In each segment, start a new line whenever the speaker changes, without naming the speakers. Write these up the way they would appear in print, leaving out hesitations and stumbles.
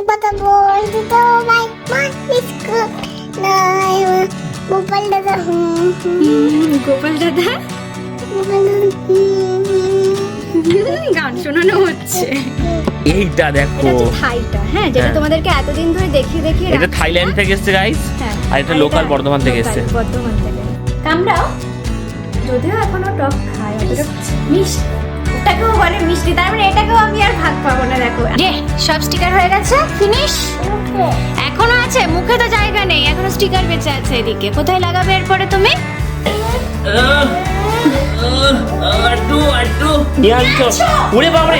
কথা বলতে তো ভাই মানিস না গোপাল দাদা
গোপাল দাদা গান শোনানো হচ্ছে।
এইটা দেখো,
এটা হচ্ছে থাইটা, হ্যাঁ, যেটা
হ্যাঁ।
তোমাদেরকে এতদিন ধরে দেখিয়ে দেখিয়ে
এটা থাইল্যান্ড থেকে এসেছে গাইস,
হ্যাঁ,
আর এটা লোকাল বর্ধমান থেকে এসেছে।
বর্ধমান থেকে। কামড়াও, যদিও এখনো টক খায়, অতটা মিষ্টি, ওটাকেও বলে মিষ্টি, তার মানে এটাকেও আমি আর ভাগ পাবো না। দেখো যে সব স্টিকার হয়ে গেছে, ফিনিশ। এখনো আছে, মুখে তো জায়গা নেই, এখনো স্টিকার বেঁচে আছে এদিকে। কোথায় লাগাবে এরপরে তুমি?
ওরে বাবারে,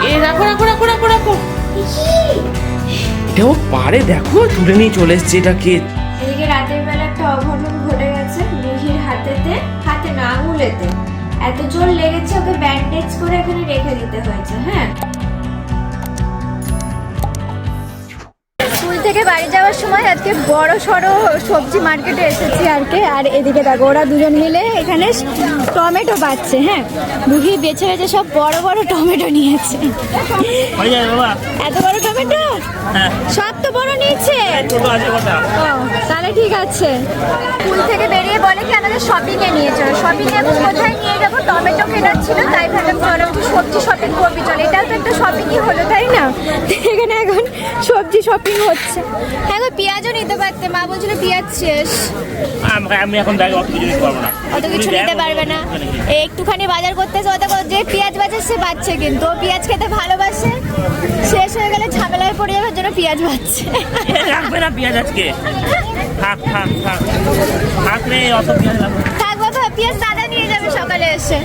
এই রাখো রাখো রাখো রাখো রাখো, এটাও পারে, দেখো তুলে নিয়ে চলে এসছে এটাকে।
এদিকে রাতের বেলা একটা অঘটন ঘটে গেছে রুহির হাতে না আঙুলেতে এত জোর লেগেছে, ওকে ব্যান্ডেজ করে এখানে রেখে দিতে হয়েছে। হ্যাঁ, স্কুল থেকে বাড়ি যাওয়ার সময় আজকে বড় সড়ো সবজি মার্কেটে এসেছি আর কি। আর এদিকে দেখো ওরা দুজন মিলে এখানে টমেটো বাচ্ছে। হ্যাঁ, রুহি বেছে বেছে সব বড় বড় টমেটো নিয়েছে। এত বড় টমেটো সব তো বড় নিয়েছে। তাহলে ঠিক আছে। স্কুল থেকে বেরিয়ে বলে কি আমাদের শপিং এ নিয়ে চলো। শপিং এ কোথায় নিয়ে যাবো? টমেটো কেনার ছিল, তাই ভাবলাম চলো একটু সবজি শপিং করবি চলো। এটাও তো একটা শপিংই হলো, তাই না? এখানে এখন সবজি শপিং হচ্ছে। হ্যাঁ গো, পেঁয়াজও নিতে পারতে, মা বলছিল পেঁয়াজ শেষ।
আমি এখন দেখো অত কিছু নিতে পারবো না,
অত কিছু নিতে পারবে না। একটুখানি বাজার করতে এসে ওটা যে পেঁয়াজ বাজে সে বাচ্ছে, কিন্তু ও পেঁয়াজ খেতে ভালোবাসে। শেষ হয়ে গেলে ঝামেলায় পড়ে যাওয়ার জন্য পেঁয়াজ বাচ্ছে।
রাখবে না পেঁয়াজ আজকে, থাক থাক থাক থাক রে, অত পেঁয়াজ রাখবে।
থাক বাবা, পেঁয়াজ দাদা নিয়ে যাবে সকালে এসে।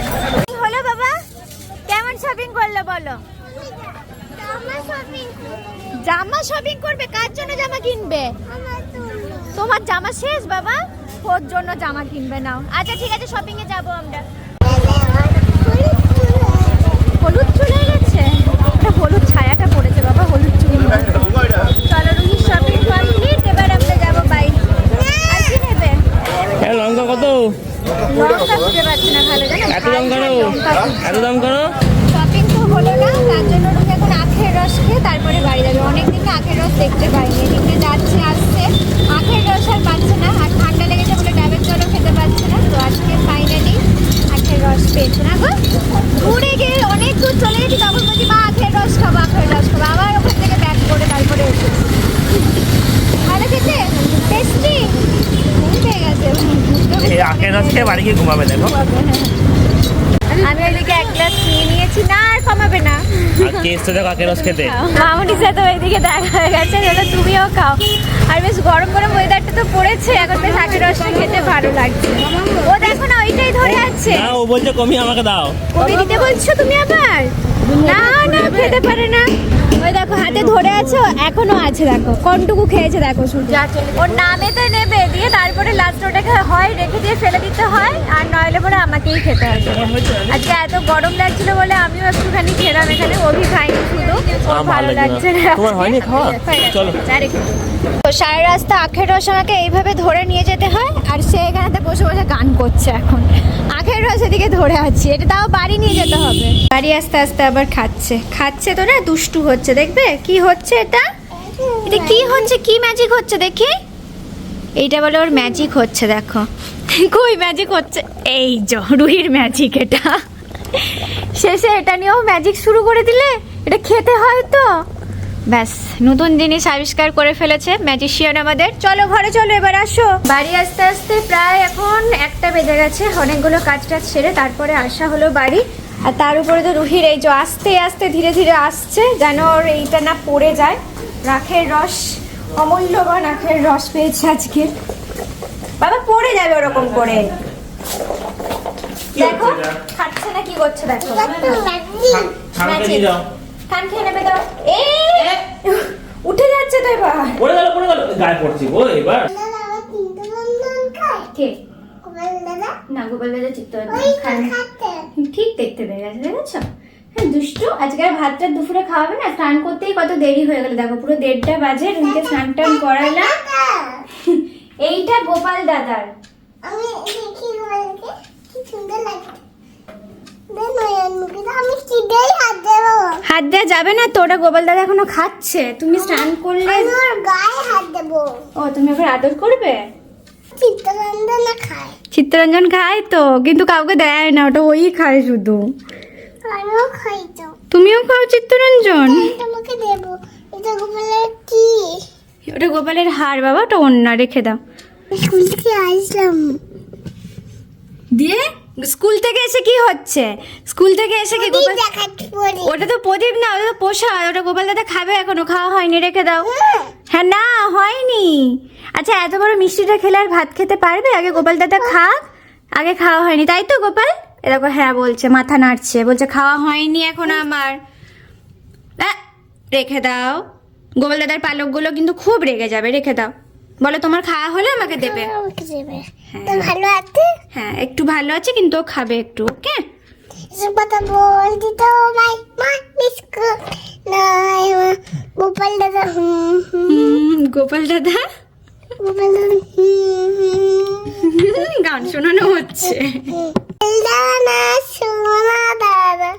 কি হলো বাবা, কেমন শপিং করলে বলো? জামা শপিং করবে? কার জন্য জামা কিনবে? তোমার জামা শেষ বাবা, ওর জন্য জামা কিনবে। নাও, আচ্ছা ঠিক আছে, শপিং এ যাবো আমরা। হলুদ চলে গেছে, ওটা হলুদ ছায়াটা পড়েছে বাবা, হলুদ চুল। চলো রুহি, শপিং কমপ্লিট, এবার আমরা যাবো বাইরে। আর কি নেবে?
লঙ্কা কত?
লঙ্কা খুঁজে পাচ্ছি না ভালো, জানো?
এত দাম করো, এত দাম করো।
শপিং তো হলো না, তার জন্য রুহি এখন আখের রস খেয়ে তারপরে বাড়ি যাবে। অনেকদিন আখের রস দেখতে পাইনি, এদিকে যাচ্ছে আসছে, আখের রস আর পাচ্ছে না। আর ঠান্ডা লেগেছে বলে ডাবের জলও খেতে পাচ্ছে না। তো আজকে ফাইনালি আখের রস পেয়েছে না গো। ঘুরে গিয়ে অনেক দূর চলে গেছি, তখন বলছি মা আখের রস খাবো, আখের রস খাবো। আবার ওখান থেকে ব্যাক করে তারপরে এসেছি। ভালো খেতে, টেস্টি পেয়ে গেছে।
এই আখের রস খেয়ে বাড়ি গিয়ে ঘুমাবে, দেখো।
আমি ওইদিকে এক গ্লাস নিয়ে নিয়েছি, না আর কমাবে না।
আর কেস তো দেখো আখের রস খেতে।
মামুনির সাথে ওইদিকে দেখা হয়ে গেছে, তাহলে তুমিও খাও। আর বেশ গরম গরম ওয়েদারটা তো পড়েছে, এখন বেশ আখের রসটা খেতে ভালো লাগছে। ও দেখো না, ওইটাই ধরে আছে।
না, ও বলছে কমিয়ে আমাকে দাও।
কবি দিতে বলছো তুমি আবার? না না, খেতে পারে না। ওই দেখো হাতে ধরে আছো, এখনো আছে, দেখো কোনটুকু খেয়েছে দেখো শুধু। ওর নামেতে নেবে, দিয়ে তারপরে লাস্ট ওটাকে হয় রেখে দিয়ে ফেলে দিতে হয়, আর নইলে পরে আমাকেই খেতে হবে। আজকে এত গরম লাগছিল বলে আমিও একটুখানি খেলাম এখানে, অভি খাইনি শুধু। ভালো লাগছে না।
তোমার হয়নি খাওয়া? চলো।
তো সারা রাস্তা আখের রস আমাকে এইভাবে ধরে নিয়ে যেতে হয়, আর সে এখানে বসে বসে গান করছে। এখন আখের রস এদিকে ধরে আছি, এটা তাও বাড়ি নিয়ে যেতে হবে। বাড়ি আস্তে আস্তে আবার খাচ্ছে তো না, দুষ্টু হচ্ছে। দেখবে কি হচ্ছে এটা, এটা কি হচ্ছে, কি ম্যাজিক হচ্ছে দেখি। এইটা বলে ওর ম্যাজিক হচ্ছে, দেখো কই ম্যাজিক হচ্ছে। এই রুহির ম্যাজিক এটা। শেষে এটা নিয়েও ম্যাজিক শুরু করে দিলে, এটা খেতে হয় তো। ব্যাস, নতুন জিনিস আবিষ্কার করে ফেলেছে ম্যাজিশিয়ান আমাদের। চলো ঘরে চলো, এবার আসো। বাড়ি আসতে আসতে প্রায় এখন 1টা বেজে গেছে। অনেকগুলো কাজ টাজ সেরে তারপরে আসা হলো বাড়ি। আর তার উপরে তো রুহির এই যে আস্তে আস্তে ধীরে ধীরে আসছে, যেন ওর এইটা না পড়ে যায়। আখের রস, অমূল্যবান আখের রস পেয়েছে আজকে। বাবা পড়ে যাবে ওরকম করে, দেখো খাচ্ছে না, কি করছে দেখো। খান খেয়ে নেবে দাও। উঠে যাচ্ছে তো এবার,
পড়ে গেল গায়ে পড়ছি গো এবার।
কে? না, গোপাল দাদা চিত্ত ঠিক দেখতে পেয়ে গেছে, দেখেছো? হ্যাঁ দুষ্টু। আজকে আর ভাতটা দুপুরে খাওয়াবে না, স্নান করতেই কত দেরি হয়ে গেল। দেখো পুরো 1:30 বাজে, রুহিকে স্নান টান করালাম। এইটা গোপাল দাদার।
আমি চিড়েই হাত দেবো।
হাত দেওয়া যাবে না তো, ওটা গোপাল দাদা এখনো খাচ্ছে, তুমি স্নান করলে।
আমি ওর গায়ে হাত দেবো।
ও তুমি ওকে আদর করবে?
চিত্তরঞ্জন না খায়।
চিত্তরঞ্জন খায় তো, কিন্তু কাউকে দেয় না, ওটা ওই খায় শুধু।
আমিও খাই তো।
তুমিও খাও চিত্তরঞ্জন?
তোমাকে দেবো। এটা গোপালের কি?
ওটা গোপালের হার বাবা, ওটা অন্য, রেখে দাও।
স্কুল থেকে আসলাম।
দিয়ে স্কুল থেকে এসে কি হচ্ছে? স্কুল থেকে এসে কি গোপাল?
দেখাচ্ছি পরে।
ওটা তো প্রদীপ না, ওটা তো প্রসাদ, ওটা গোপাল দাদা খাবে, এখনো খাওয়া হয়নি, রেখে দাও। হ্যাঁ না হয়নি। আচ্ছা এত বড় মিষ্টিটা খেলে আর ভাত খেতে পারবে? আগে গোপাল দাদা খাক, আগে খাওয়া হয়নি, তাই তো গোপাল? এরকম হ্যাঁ বলছে, মাথা নাড়ছে, বলছে খাওয়া হয়নি এখন আমার। রেখে দাও। গোপাল দাদার পালকগুলো কিন্তু খুব রেগে যাবে, রেখে দাও। বলো তোমার খাওয়া হলে আমাকে দেবে।
আমাকে দেবে। তো ভালো আছে?
হ্যাঁ একটু ভালো আছে, কিন্তু ও খাবে একটু, ওকে?
এসব কথা বলছি তো ভাই মা বিস্কুট নাই গোপাল দাদা
গোপাল দাদা
গোপাল দাদা
গান শোনানো হচ্ছে।
দাদা সোনা দাদা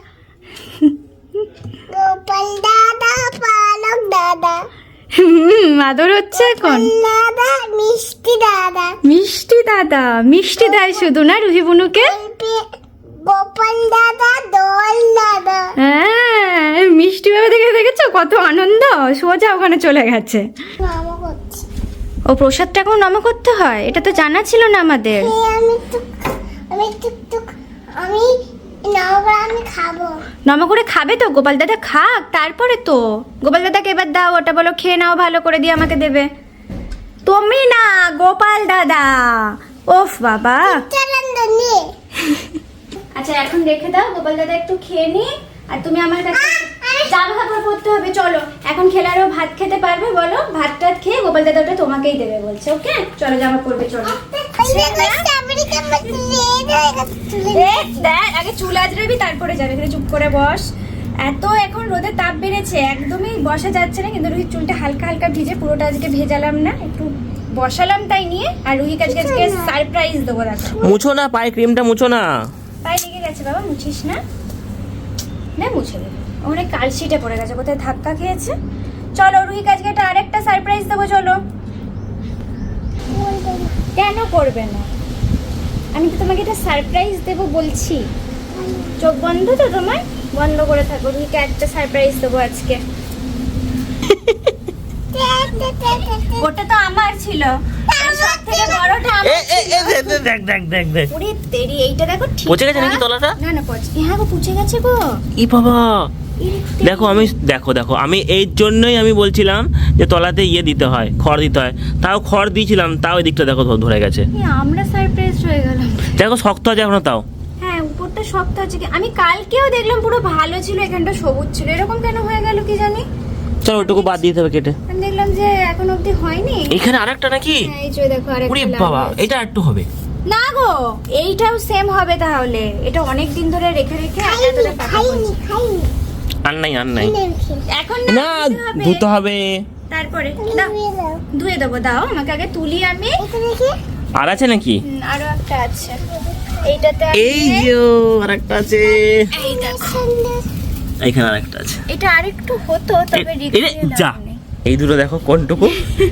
গোপাল দাদা পালক দাদা
আদর হচ্ছে এখন।
দাদা মিষ্টি দাদা
মিষ্টি দাদা মিষ্টি দেয় শুধু না রুহি বুনুকে?
গোপাল দাদা দোল দাদা।
হ্যাঁ মিষ্টি ভাবে দেখে দেখেছো কত আনন্দ, সোজা ওখানে চলে গেছে।
মামা করছে।
ও প্রসাদটা এখন নম করতে হয়, এটা তো জানা ছিল না আমাদের।
আমি নাওয়া আমি খাবো।
নম করে খাবে তো, গোপাল দাদা খাক তারপরে তো। গোপাল দাদাকে এবার দাও, ওটা বলো খেয়ে নাও ভালো করে, দিয়ে আমাকে দেবে। তুমি না, গোপাল দাদা। ওফ বাবা। আচ্ছা এখন রেখে দাও, গোপাল দাদা একটু খেয়ে নি, আর তুমি আমার কাছে জামা কাপড় পরতে হবে। চলো এখন খেলে আরো ভাত খেতে পারবে? বলো ভাত টাত খেয়ে গোপাল দাদা ওটা তোমাকেই দেবে বলছে, ওকে? চলো জামা পরবে, চলো। দেখ আগে চুল আজরাবি তারপরে যাবে, এখানে চুপ করে বস। এত এখন রোদের তাপ বেড়েছে, একদমই বসা যাচ্ছে না, কিন্তু রুহির চুলটা হালকা হালকা ভিজে, পুরোটা আজকে ভেজালাম না, একটু বসালাম তাই নিয়ে। আর রুহিকে আজকে সারপ্রাইজ দেবো, দেখো।
মুছো না, পায়ে ক্রিমটা মুছো না।
পায়ে লেগে গেছে বাবা, মুছিস না, না মুছে দেবে। ওখানে কালশিটে পড়ে গেছে, কোথায় ধাক্কা খেয়েছে। চলো রুহি আজকে একটা আরেকটা সারপ্রাইজ দেবো, চলো। কেন করবে না? আমি তো তোমাকে একটা সারপ্রাইজ দেবো বলছি। চোখ বন্ধ তো তোমার? বন্ধ করে থাকো, রুহিকে একটা সারপ্রাইজ দেবো আজকে। ওটা তো আমার ছিল, সব থেকে বড়টা আমার ছিল।
দেখ
ওরে তেরি, এইটা দেখো ঠিক
পচে গেছে নাকি তলাটা?
না না পচে, হ্যাঁ গো পচে গেছে গো।
ই বাবা, দেখো আমি দেখো আমি এই জন্যই আমি বলছিলাম যে তলাতে ইয়ে দিতে হয়, খড় দিতে হয়। তাও খড় দিয়েছিলাম, তাও এই দিকটা দেখো ধরে গেছে।
আমরা সারপ্রাইজ হয়ে গেলাম।
দেখো শক্ত আছে এখনো তাও।
হ্যাঁ উপরটা শক্ত আছে কি? আমি কালকেও দেখলাম পুরো ভালো ছিল, এখানটা সবুজ ছিল, এরকম কেন হয়ে গেল কি জানি।
চলো ওটুকু বাদ দিতে হবে কেটে।
আমি দেখলাম যে এখন অবধি হয়নি।
এখানে আরেকটা নাকি?
হ্যাঁ এই যে দেখো আরেকটা।
ওরে বাবা, এটা একটু হবে
না গো, এইটাও সেম হবে তাহলে। এটা অনেক দিন ধরে রেখে রেখে এতটা পাকা
খাইনি
হয়েছে।
আর নাই
এখন
না, ধুতে হবে।
তারপরে দাও, ধুয়ে দেবো। দাও আমাকে আগে তুলি আমি।
আর আছে নাকি?
আরো একটা আছে, এইটাতে
এই যে আরেকটা আছে,
এই দেখো
এখানে আরেকটা আছে।
এটা আরেকটু হতো, তবে
যা এই দুটো দেখো কোনটুকু,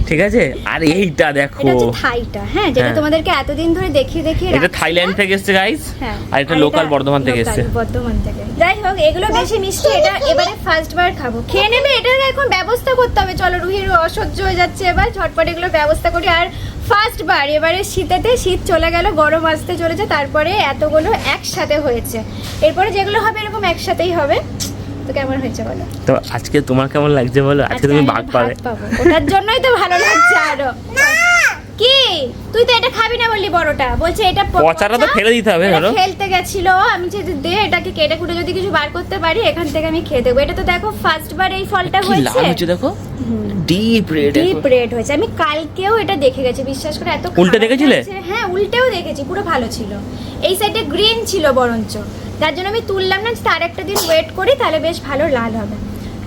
ঠিক আছে? আর এইটা দেখো,
এটা হচ্ছে থাইটা, হ্যাঁ, যেটা
হ্যাঁ।
তোমাদেরকে এতদিন ধরে দেখিয়ে দেখিয়ে
এটা থাইল্যান্ড থেকে এসেছে গাইস,
হ্যাঁ।
আর এটা লোকাল বর্ধমান থেকে এসেছে।
বর্ধমান থেকে। যাই হোক এগুলো বেশি মিষ্টি, এটা এবারে ফার্স্ট বার খাবো। খেয়ে নেবে, এটার এখন ব্যবস্থা করতে হবে। চলো রুহির অসহ্য হয়ে যাচ্ছে, এবার ঝটপট এগুলো ব্যবস্থা করি। আর ফার্স্ট বার এবারে শীতেতে, শীত চলে গেল, গরম আসতে চলেছে, তারপরে এতগুলো একসাথে হয়েছে। এরপরে যেগুলো হবে এরকম একসাথেই হবে। তো কেমন হয়েছে বলো?
তো আজকে তোমার কেমন লাগছে বলো? আজকে তুমি ভাগ পাবে।
ওটার জন্যই তো ভালো লাগছে আরো। কি তুই তো এটা খাবি না বললি? বড়টা বলছে এটা
পচাটা তো ফেলে দিতে হবে। ধরো
খেলতে গেছিল, আমি যে দে এটাকে কেটে কুটে যদি কিছু বার করতে পারি এখান থেকে আমি খেয়ে দেবো। এটা তো দেখো ফার্স্ট বার এই ফলটা
কি লাল
হয়েছে,
হচ্ছে দেখো, ডিপ রেড।
ডিপ রেড হয়েছে। আমি কালকেও এটা দেখে গেছি, বিশ্বাস করে। এত
উল্টে
খারাপ
দেখেছিলে?
লাগছে। হ্যাঁ উল্টেও দেখেছি, পুরো ভালো ছিল। এই সাইডে গ্রিন ছিল বরঞ্চ, যার জন্য আমি তুললাম না, তার একটা দিন ওয়েট করি, তাহলে বেশ ভালো লাল হবে।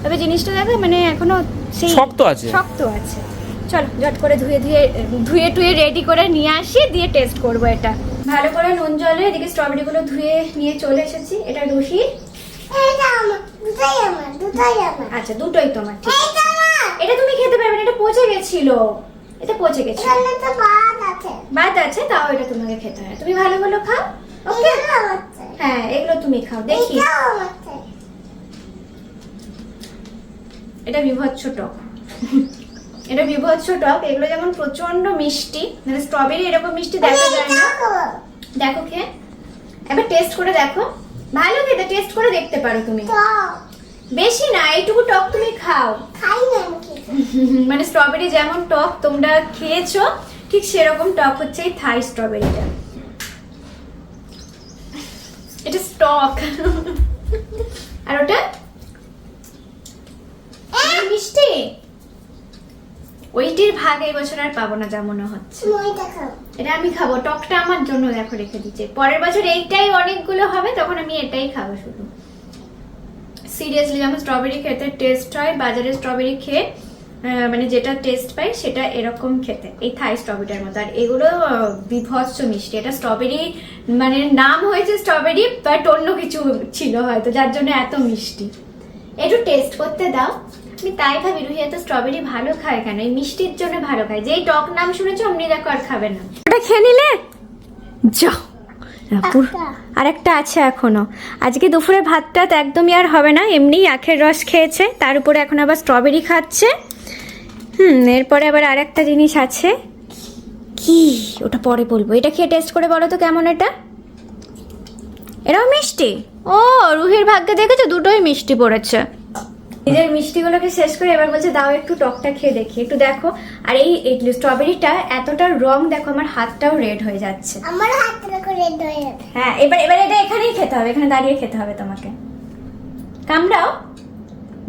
তবে জিনিসটা দেখো মানে এখনো সেই
শক্ত আছে,
শক্ত আছে। চলো ঝট করে ধুয়ে টুয়ে রেডি করে নিয়ে আসি, দিয়ে টেস্ট করবো এটা। ভালো করে নুন জলে এদিকে স্ট্রবেরি গুলো ধুয়ে নিয়ে চলে এসেছি। এটা রুহি,
এটা আমার, দুটাই আমার, দুটাই আমার।
আচ্ছা দুটোই তোমার, ঠিক আছে।
এটা আমার।
এটা তুমি খেতে পারবে না, এটা পচে গেছিল, এটা পচে গেছিল,
এখানে তো ভাত আছে।
বাদ আছে, তাও এটা তোমাকে খেতে হয়। তুমি ভালো ভালো খাও, ওকে?
এটাও আমার চাই।
হ্যাঁ এগুলো তুমি খাও। দেখি,
এটাও আমার চাই।
এটা বিভৎস টক। এটা বিভৎস টক। এগুলো যেমন প্রচন্ড মিষ্টি, মানে স্ট্রবেরি এরকম মিষ্টি দেখা যায় না।
এটাও খাবো।
দেখো খেয়ে একবার টেস্ট করে দেখো, ভালো খেতে, টেস্ট করে দেখতে পারো তুমি।
টক।
বেশি না, এইটুকু টক তুমি খাও।
খাই না আমি কিছু।
মানে স্ট্রবেরি যেমন টক তোমরা খেয়েছো, ঠিক সেরকম টক হচ্ছে এই থাই স্ট্রবেরিটা। এটা স্টক। আর ওটা মিষ্টি। ওইটির ভাগ এই বছর আর পাবো না যা মনে হচ্ছে।
তুমি ওইটা খাও।
এটা আমি খাবো, টকটা আমার জন্য দেখো রেখে দিচ্ছে। পরের বছর এইটাই অনেকগুলো হবে, তখন আমি এটাই খাবো শুধু। সিরিয়াসলি যেমন স্ট্রবেরি খেতে টেস্ট হয়, বাজারে স্ট্রবেরি খেয়ে মানে যেটা টেস্ট পাই সেটা এরকম খেতে, এই থাই স্ট্রবেরিটার মতো। আর এগুলো বিভৎস মিষ্টি। এটা স্ট্রবেরি মানে নাম হয়েছে স্ট্রবেরি, বাট অন্য কিছু ছিল হয়তো যার জন্য এত মিষ্টি। একটু টেস্ট করতে দাও। আমি তাই ভাবি রুহি এত স্ট্রবেরি ভালো খায় কেন, এই মিষ্টির জন্য ভালো খায়। যেই টক নাম শুনেছো অমনি দেখো আর খাবে না। ওটা খেয়ে নিলে যাও। আর একটা আছে এখনো। আজকে দুপুরে ভাতটা একদমই আর হবে না, এমনি আখের রস খেয়েছে, তার উপরে এখন আবার স্ট্রবেরি খাচ্ছে। এরপরে আবার আরেকটা জিনিস আছে, কি ওটা পরে বলবো। এটা খেয়ে টেস্ট করে বলো তো কেমন এটা। এটাও মিষ্টি। ও রুহির ভাগ্যে দেখেছো, দুটোই মিষ্টি পড়েছে। নিজের মিষ্টিগুলোকে শেষ করে এবার বলছে দাও একটু টকটা খেয়ে দেখি, একটু দেখো। আর এই স্ট্রবেরিটা এতটা রং দেখো, আমার হাতটাও রেড হয়ে যাচ্ছে।
আমার হাতটা করে রেড হয়ে যাবে।
হ্যাঁ এবার এটা এখানেই খেতে হবে, এখানে দাঁড়িয়ে খেতে হবে তোমাকে। কামড়াও।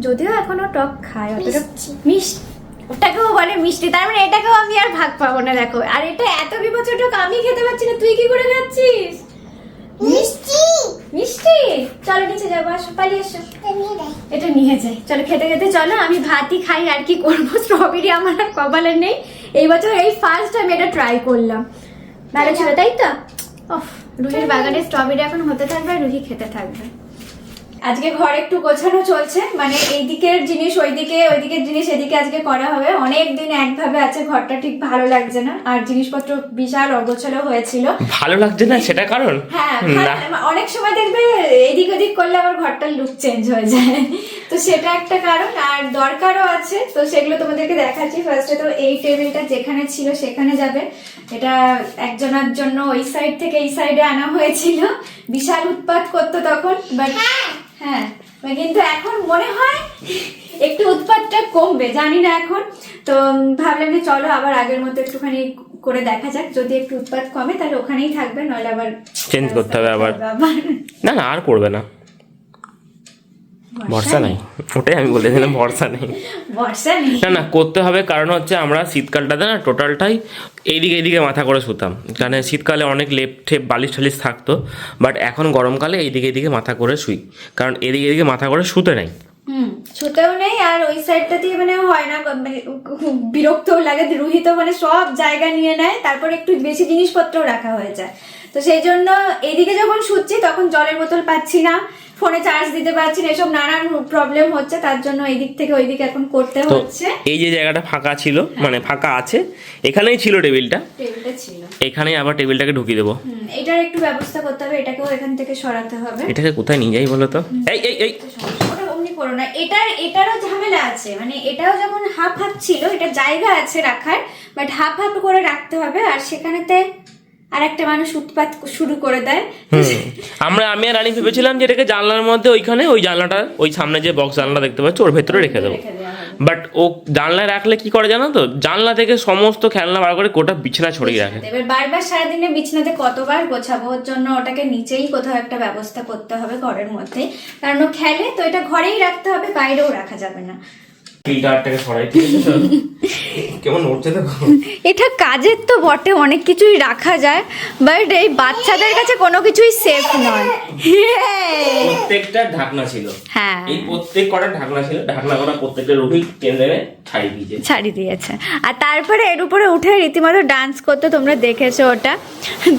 যদিও এখনো টক খায়, অতটা মিষ্টি, ওটাকেও বলে মিষ্টি, তার মানে এটাকেও আমি আর ভাগ পাবো না দেখো। আর এটা এত বিভৎস টক আমি খেতে পারছি না, তুই কি করে খাচ্ছিস?
মিষ্টি।
মিষ্টি। চলো নিচে যাবো, আসো পালিয়ে এসো।
নিয়ে দেয়।
এটা নিয়ে যাই, চলো খেতে খেতে চলো। আমি ভাতই খাই, আর কি করবো, স্ট্রবেরি আমার আর কপালে নেই। এই বছর এই ফার্স্ট আমি এটা ট্রাই করলাম, ভালো ছিল তাই তো। রুহির বাগানে স্ট্রবেরি এখন হতে থাকবে, রুহি খেতে থাকবে। আজকে ঘর একটু গোছানো চলছে, মানে এইদিকের জিনিস ওইদিকে, ওইদিকের জিনিস এদিকে আজকে করা হবে। অনেক দিন একভাবে আছে, ঘরটা ঠিক ভালো লাগছে না, আর জিনিসপত্র বিশাল অগোছালো হয়েছিল।
ভালো লাগছে না সেটা কারণ?
হ্যাঁ অনেক সময় দেখবে এদিক ওদিক করলে আবার ঘরটার লুক চেঞ্জ হয়ে যায়, তো সেটা একটা কারণ। আর দরকারও আছে, তো সেগুলো তোমাদেরকে দেখাচ্ছি। ফার্স্টে তো এই টেবিলটা যেখানে ছিল সেখানে যাবে। এটা একজনের জন্য ওই সাইড থেকে এই সাইডে আনা হয়েছিল, বিশাল উৎপাত করতো তখন, বাট হ্যাঁ কিন্তু এখন মনে হয় একটু উৎপাতটা কমবে, জানি না এখন। তো ভাবলাম যে চলো আবার আগের মতো একটুখানি করে দেখা যাক, যদি একটু উৎপাত কমে তাহলে ওখানেই থাকবে, নইলে আবার
চেঞ্জ করতে হবে আবার। না না আর করবে না, ভরসা নাই, ওটাই আমি বলেছিলাম, ভরসা নেই।
বর্ষা নেই,
না না করতে হবে, কারণ হচ্ছে আমরা শীতকালটাতে না টোটালটাই এইদিকে মাথা করে শুতাম, কারণ শীতকালে অনেক লেপ ঠেপ বালিশ টালিশ থাকতো, বাট এখন গরমকালে এইদিকে মাথা করে শুই, কারণ এদিকে মাথা করে শুতে নাই।
ছুতেও নেই, আর ওই সাইডটা দিয়ে মানে হয় না, মানে বিরক্তও লাগে। রুহি তো মানে সব জায়গা নিয়ে নেয়, তারপর একটু বেশি জিনিসপত্র রাখা হয়ে যায়। তো সেই জন্য এইদিকে যখন শুচ্ছি তখন জলের বোতল পাচ্ছি না, ফোনে চার্জ দিতে পারছি না, এসব নানান প্রবলেম হচ্ছে, তার জন্য এই দিক থেকে ওই দিকে এখন করতে হচ্ছে।
এই যে জায়গাটা ফাঁকা ছিল, মানে ফাঁকা আছে, এখানেই ছিল টেবিলটা
ছিল,
এখানেই আবার টেবিলটাকে ঢুকিয়ে দেবো।
এটার একটু ব্যবস্থা করতে হবে, এটাকেও এখান থেকে সরাতে হবে।
এটাকে কোথায় নিয়ে যাই বলো তো? এই
ওটা অমনি করো না, এটারও ঝামেলা আছে, মানে এটাও যখন হাফ ছিল, এটা জায়গা আছে রাখার, বাট হাফ করে রাখতে হবে। আর সেখানেতে আর একটা মানুষ উৎপাত শুরু করে দেয়।
আমি আর রানী ভেবেছিলাম যে এটাকে জানলার মধ্যে, ওইখানে ওই জানলাটা, ওই সামনে যে বক্স জানলা দেখতে পাচ্ছ ওর ভেতরে রেখে দেবো, বাট ও জানলায় রাখলে কি করে জানো তো, জানলা থেকে সমস্ত খেলনা বার করে গোটা বিছানা ছড়িয়ে রাখে।
এবার বারবার সারাদিনে বিছানাতে কতবার গোছাবো, ওর জন্য ওটাকে নিচেই কোথাও একটা ব্যবস্থা করতে হবে ঘরের মধ্যে, কারণ ও খেলে তো এটা ঘরেই রাখতে হবে, বাইরেও রাখা যাবে না।
ফিল্টারটাকে সরাই, ঠিক আছে? কেমন উঠছে দেখো।
এটা কাজের তো বটে, অনেক কিছুই রাখা যায়, বাট এই বাচ্চাদের কাছে কোনো কিছুই সেফ নয়।
প্রত্যেকটা ঢাকনা ছিল,
হ্যাঁ
এই প্রত্যেক কটা ঢাকনা ছিল, ঢাকনা করা প্রত্যেকটা রুহি টেনে
ছাড়ি দিয়েছে। আর তারপরে এর উপরে উঠে রীতিমতো ডান্স করতে, তোমরা দেখেছো ওটা।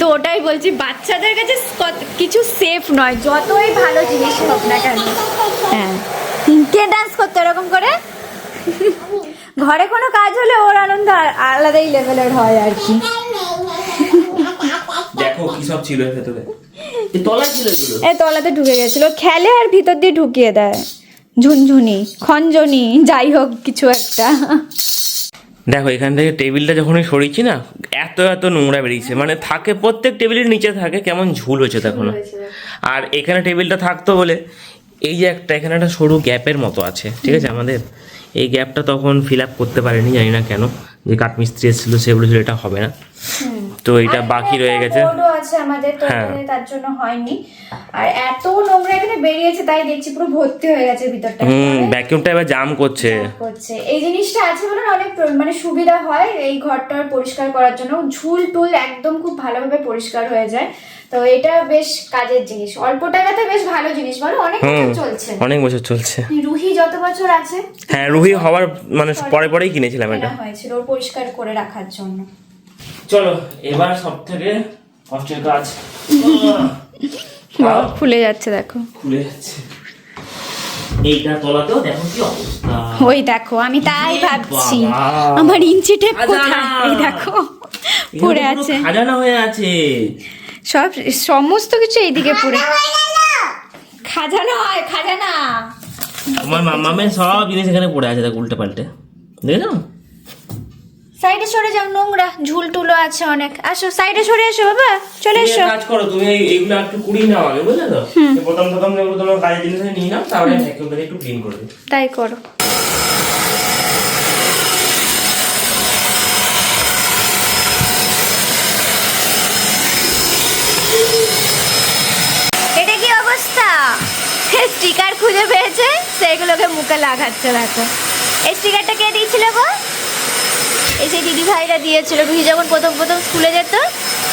তো ওটাই বলছি, বাচ্চাদের কাছে কিছু সেফ নয়, যতই ভালো জিনিস হোক না কেন। হ্যাঁ, কে ডান্স করতো এরকম করে? ঘরে কোনো কাজ হলে ওর আনন্দ আলাদাই লেভেলের হয় আর কি।
দেখো কি সব ছিল ভেতরে, এই তলায় ছিল এগুলো,
এই তলাতে ঢুকে গেছিল, খেলে আর ভিতর দিয়ে ঢুকিয়ে দেয় ঝুনঝুনি খঞ্জনি যাই হোক কিছু একটা।
দেখো এখান থেকে টেবিলটা যখনই সরিয়েছি না, এত এত নোংরা বেরিয়েছে, মানে থাকে প্রত্যেক টেবিলের নিচে থাকে, কেমন ঝুল হয়েছে দেখো না। আর এখানে টেবিলটা থাকতো বলে এই যে এখানে একটা সরু গ্যাপের মতো আছে, ঠিক আছে, আমাদের এই গ্যাপটা তখন ফিল আপ করতে পারেনি, জানি না কেন, যে কাঠমিস্ত্রি এসেছিল সেগুলো ছিল, এটা হবে না, তো এটা বাকি রয়ে গেছে।
আছে আমাদের তো এখানে, তার জন্য হয়নি। আর এত নোংরা এখানে বেরিয়েছে, তাই দেখছি পুরো ভর্তি হয়ে গেছে ভিতরটা।
ভ্যাকুয়ামটা এবার জাম করছে।
এই জিনিসটা আছে বলে অনেক মানে সুবিধা হয় এই ঘরটা পরিষ্কার করার জন্য, ঝুল টুল একদম খুব ভালোভাবে পরিষ্কার হয়ে যায়। তো এটা বেশ কাজের জিনিস, অল্প টাকাতে বেশ ভালো জিনিস, বলো অনেক বছর চলছে,
অনেক বছর চলছে।
রুহি যত বছর আছে,
হ্যাঁ রুহি হওয়ার মানে পরেই কিনেছিলাম এটা,
হয়েছিল ওর পরিষ্কার করে রাখার জন্য।
চলো এবার সব থেকে কষ্টের কাজ,
খুলে যাচ্ছে দেখো,
খুলে যাচ্ছে এইটা তলাতেও দেখো কি অবস্থা।
ওই দেখো, আমি তাই ভাবছি আমার ইঞ্চি টেপ কোথায়, এই দেখো পড়ে আছে,
খাজানা হয়ে আছে
সব সমস্ত কিছু এইদিকে পড়ে। খাজানা হয়, খাজানা।
আমার মামামের সব জিনিস এখানে পড়ে আছে, দেখো উল্টে পাল্টে, দেখেছো?
সাইডে সরে যাও, নোংরা ঝুল টুলো আছে অনেক। আসো সাইডে সরে এসো বাবা, চলে এসো।
কাজ করো তুমি, এইগুলো একটু কুড়িয়ে নাও আগে, বুঝলে তো? প্রথম এগুলো তোমার কাজের জিনিস নিয়ে নাও, তারপরে ভ্যাকুয়ামটা একটু ক্লিন করে দিও।
তাই করো। এটা কি অবস্থা? স্টিকার খুঁজে পেয়েছে, সেগুলোকে মুখে লাগাচ্ছে দেখো। এই স্টিকারটা কে দিয়েছিল গো? এই সেই দিদি ভাইরা দিয়েছিল, রুহি যখন প্রথম স্কুলে যেত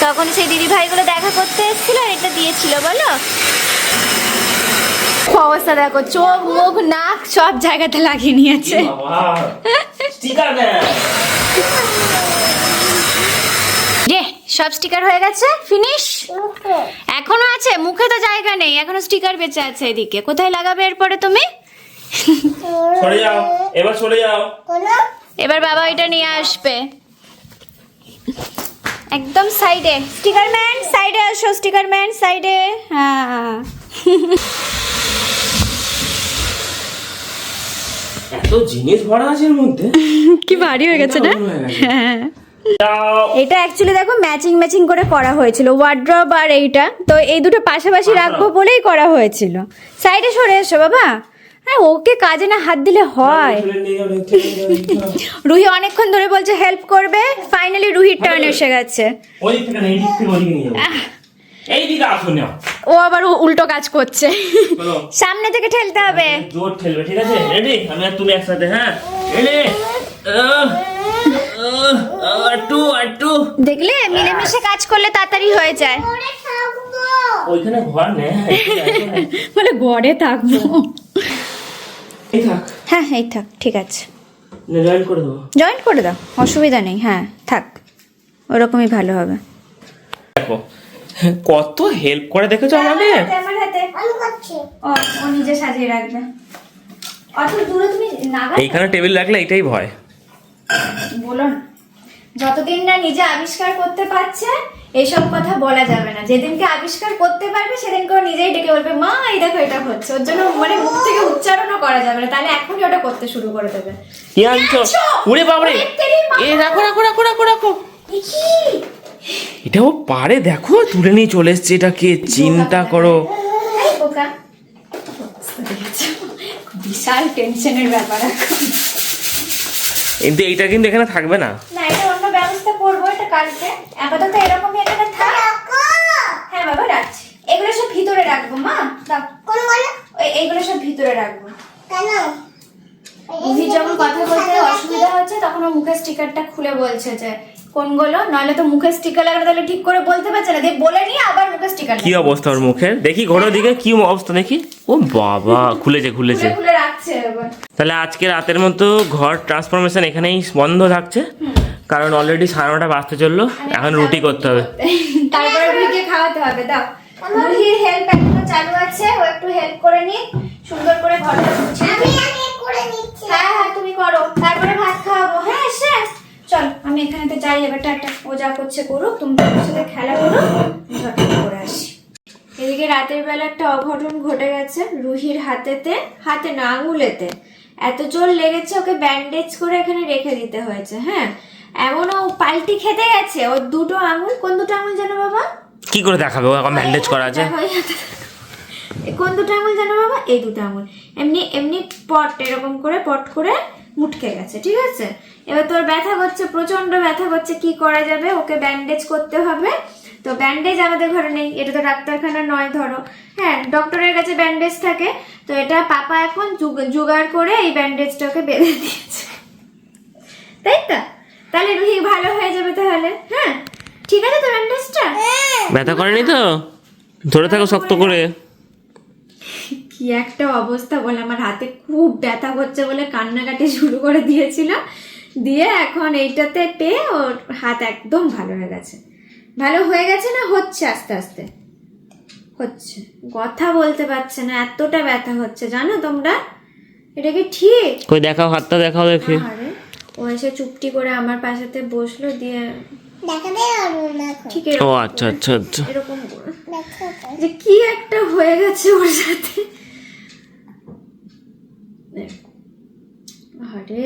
তখন সেই দিদি ভাইগুলো দেখা করতে এসেছিল, আর এটা দিয়েছিল বলো। অবস্থা দেখো, চোখ মুখ নাক সব জায়গাতে লাগিয়ে নিয়েছে। সব স্টিকার হয়ে গেছে, ফিনিশ। এখনো আছে, মুখে তো জায়গা নেই, এখনো স্টিকার বেঁচে আছে এদিকে। কোথায় লাগাবে এরপরে তুমি?
সরে যাও, এবার সরে যাও।
এবার বাবা এটা নিয়ে আসবে একদম সাইডে। স্টিকার ম্যান সাইডে আসো, স্টিকার ম্যান সাইডে। হ্যাঁ
এত জিনিস ভরা আছে এর মধ্যে,
কি ভারী হয়ে গেছে না? হ্যাঁ, এটা অ্যাকচুয়ালি দেখো ম্যাচিং করে করা হয়েছিল, ওয়ার্ড্রব আর এইটা, তো এই দুটো পাশাপাশি রাখবো বলেই করা হয়েছিল। সাইডে সরে এসো বাবা। হ্যাঁ, ওকে কাজে না হাত দিলে হয়। রুহি অনেকক্ষণ ধরে বলছে হেল্প করবে, ফাইনালি রুহির টার্ন এসে গেছে। ও আবার উল্টো কাজ করছে, সামনে থেকে ঠেলতে হবে।
জোর ঠেলবে, ঠিক আছে? রেডি? আমি আর তুমি একসাথে, হ্যাঁ রেডি? একটু
দেখলে মিলেমিশে কাজ করলে তাড়াতাড়ি হয়ে যায়।
ওইখানে ঘর নেই,
বলে ঘরে থাকবো।
এই থাক,
হ্যাঁ এই থাক, ঠিক আছে,
জয়েন করে দেবো।
জয়েন করে দাও, অসুবিধা নেই। হ্যাঁ থাক, ওরকমই ভালো হবে।
দেখো কত হেল্প করে, দেখেছো আমাদের?
আমার হাতে ও নিজে সাজিয়ে রাখবে, অত দূরে তুমি নাগা।
এইখানে টেবিল রাখলে এটাই ভয়,
বলো না, যতদিন না নিজে আবিষ্কার করতে পারছে এইসব কথা বলা যাবে না। যেদিনকে আবিষ্কার করতে পারবে সেদিনকে ও নিজেই ডেকে বলবে মা এই দেখো এটা হচ্ছে। ওর জন্য মানে মুখ থেকে উচ্চারণও করা যাবে না, তাহলে এখনই ওটা করতে শুরু করে দেবে।
কি আনছো? ওরে বাবারে, এ রাখো রাখো রাখো রাখো রাখো। এটাও পারে, দেখো তুলে নিয়ে চলে এসছে, এটা কে চিন্তা করো।
বিশাল টেনশনের ব্যাপার এখন।
কিন্তু এইটা কিন্তু এখানে থাকবে না,
না এটা অন্য ব্যবস্থা করবো, এটা কালকে। আপাতত এরকমই এখানে থাক। হ্যাঁ বাবা রাখছি, এগুলো সব ভিতরে রাখবো। মা এইগুলো সব ভিতরে রাখবো। কেন? রুহি যখন কথা বলতে অসুবিধা হচ্ছে তখন ও মুখের স্টিকারটা খুলে বলছে যে কোনগুলো, নইলে তো মুখের স্টিকার লাগানো তাহলে ঠিক করে বলতে পারছে না, দিয়ে বলে নিয়ে আবার মুখের স্টিকার
কি অবস্থা ওর মুখের, দেখি ঘোরো দিকে কি অবস্থা দেখি। ও বাবা, খুলেছে খুলেছে।
খুলে রাখছে এবার।
তাহলে আজকে রাতের মতো ঘর ট্রান্সফরমেশন এখানেই বন্ধ থাকছে, কারণ অলরেডি 9:30 বাজতে চললো, এখন রুটি করতে হবে।
তারপরে রুহিকে খাওয়াতে হবে। দাও, রুহির হেল্প এখনো চালু আছে, ও একটু হেল্প করে নি, সুন্দর করে ঘরটা গুছিয়ে।
আমি আগে করে নিচ্ছি।
হ্যাঁ হ্যাঁ তুমি করো, তারপরে ভাত খাওয়াবো। হ্যাঁ শেষ, চল আমি এখানেতে যাই এবার, একটা ও যা করছে করুক, তুমি ওর সাথে খেলা করো, ঝটপট করে আসি। এদিকে রাতের বেলা একটা অঘটন ঘটে গেছে। রুহির হাতে না আঙুলেতে এত জোর লেগেছে, ওকে ব্যান্ডেজ করে এখানে রেখে দিতে হয়েছে। হ্যাঁ, এমন ও পাল্টি খেতে গেছে, ওর দুটো আঙুল, কোন দুটো আঙুল জানো বাবা?
কি করে দেখাবে, ও এখন ব্যান্ডেজ করা আছে।
কোন দুটো আঙুল জানো বাবা? এই দুটো আঙুল এমনি এমনি পট, এরকম করে পট করে মুটকে গেছে, ঠিক আছে? এবার তোর ব্যথা করছে, প্রচন্ড ব্যথা করছে, কি করা যাবে? ওকে ব্যান্ডেজ করতে হবে। তো ব্যান্ডেজ আমাদের ঘরে নেই, এটা তো ডাক্তারখানা নয় ধরো। হ্যাঁ, ডক্টরের কাছে ব্যান্ডেজ থাকে, তো এটা পাপা এখন জোগাড় করে এই ব্যান্ডেজটাকে বেঁধে দিয়েছে, তাই তো? তাহলে রুহি ভালো হয়ে যাবে তাহলে। হ্যাঁ ঠিক আছে তো, ব্যান্ডেজটা
ব্যথা করেনি তো? ধরে থাকো শক্ত করে।
কি একটা অবস্থা বলে, আমার হাতে খুব ব্যথা করছে বলে কান্নাকাটি শুরু করে দিয়েছিল, দিয়ে এখন এইটাতে পেয়ে ওর হাত একদম ভালো হয়ে গেছে। ভালো হয়ে গেছে না হচ্ছে, আস্তে আস্তে হচ্ছে, কথা বলতে পারছে না, এতটা ব্যথা হচ্ছে জানো তোমরা। এটা কি ঠিক?
কই দেখাও, হাতটা দেখাও দেখি।
আরে ও এসে চুপটি করে আমার পাশেতে বসলো, দিয়ে
দেখাতে পারবো না এখন।
ঠিক
ও আচ্ছা আচ্ছা আচ্ছা।
এরকম করে
দেখো তো।
যে কি একটা হয়ে গেছে ওর সাথে। আরে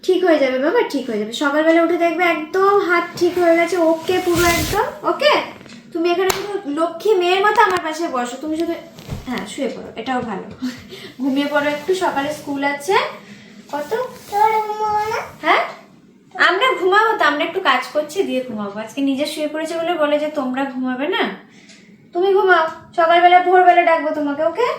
ঠিক হয়ে যাবে বাবা, ঠিক হয়ে যাবে। সকালবেলা উঠে দেখবে একদম হাত ঠিক হয়ে গেছে, ওকে পুরো একদম ওকে। তুমি এখানে শুধু লক্ষ্মী মেয়ের মতো আমার পাশে বসো, তুমি শুধু হ্যাঁ শুয়ে পড়ো, এটাও ভালো। ঘুমিয়ে পড়ো একটু, সকালে স্কুল আছে কত।
তোর ঘুমাবো না?
হ্যাঁ আমরা ঘুমাবো তো, আমরা একটু কাজ করছি দিয়ে ঘুমাবো। আজকে নিজে শুয়ে পড়েছে বলে যে তোমরা ঘুমাবে না, তুমি ঘুমাও, সকালবেলা ভোরবেলা ডাকবো তোমাকে, ওকে?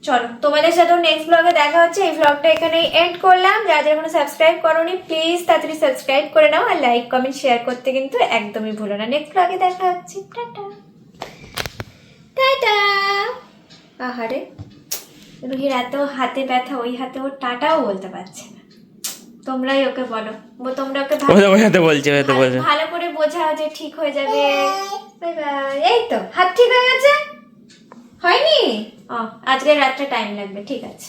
চলো, তোমাদের সাথে নেক্সট ব্লগে দেখা হচ্ছে। এই ব্লগটা এখানেই এন্ড করলাম। যারা যারা কোনো সাবস্ক্রাইব করোনি প্লিজ তাড়াতাড়ি সাবস্ক্রাইব করে নাও, আর লাইক কমেন্ট শেয়ার করতে কিন্তু একদমই ভুলো না। নেক্সট ব্লগে দেখা হচ্ছে। Tata tata. আহারে রুহির এত হাতে ব্যথা, ওই হাতে ও টাটাও বলতে পারছে না। তোমরাই ওকে বলো, তোমরা ওকে ভালো করে বোঝাও যে ঠিক হয়ে যাবে। Bye bye. এই তো হাত ঠিক হয়ে গেছে, হয়নি? আজকে রাত্রে টাইম লাগবে, ঠিক আছে।